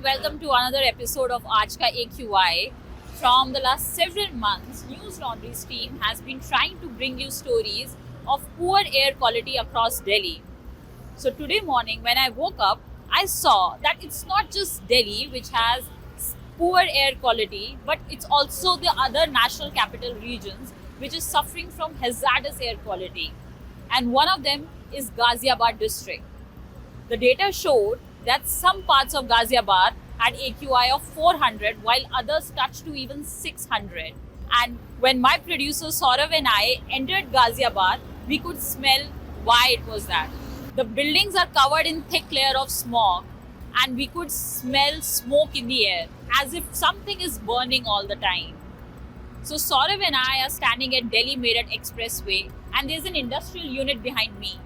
welcome to another episode of Aaj Ka AQI. From the last several months, News Laundry's team has been trying to bring you stories of poor air quality across Delhi. So today morning when I woke up, I saw that it's not just Delhi which has poor air quality, but it's also the other national capital regions which is suffering from hazardous air quality. And one of them is Ghaziabad district. The data showed that some parts of Ghaziabad had AQI of 400 while others touched to even 600. And when my producer Saurav and I entered Ghaziabad, we could smell why it was that. The buildings are covered in thick layer of smog and we could smell smoke in the air as if something is burning all the time. So Saurav and I are standing at Delhi Meerut Expressway and there's an industrial unit behind me.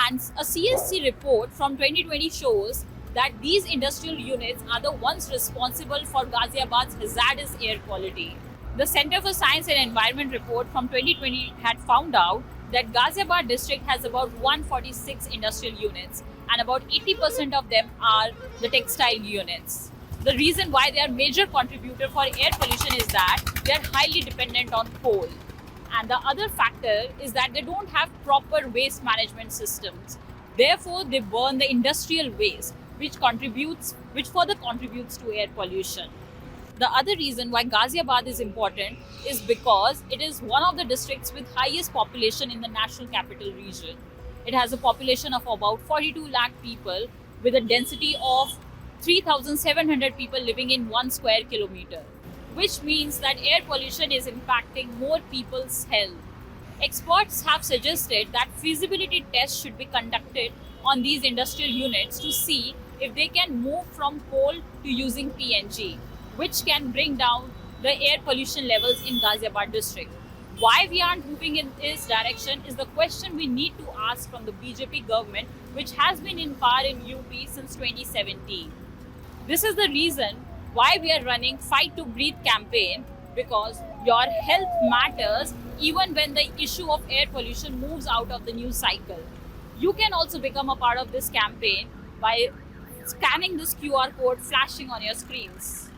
And a CSC report from 2020 shows that these industrial units are the ones responsible for Ghaziabad's hazardous air quality. The Center for Science and Environment report from 2020 had found out that Ghaziabad district has about 146 industrial units and about 80% of them are the textile units. The reason why they are major contributor for air pollution is that they are highly dependent on coal. And the other factor is that they don't have proper waste management systems. Therefore, they burn the industrial waste, which further contributes to air pollution. The other reason why Ghaziabad is important is because it is one of the districts with highest population in the national capital region. It has a population of about 42 lakh people with a density of 3,700 people living in 1 square kilometer, which means that air pollution is impacting more people's health. Experts have suggested that feasibility tests should be conducted on these industrial units to see if they can move from coal to using PNG, which can bring down the air pollution levels in Ghaziabad district. Why we aren't moving in this direction is the question we need to ask from the BJP government, which has been in power in UP since 2017. This is the reason why we are running Fight to Breathe campaign, because your health matters even when the issue of air pollution moves out of the news cycle. You can also become a part of this campaign by scanning this QR code flashing on your screens.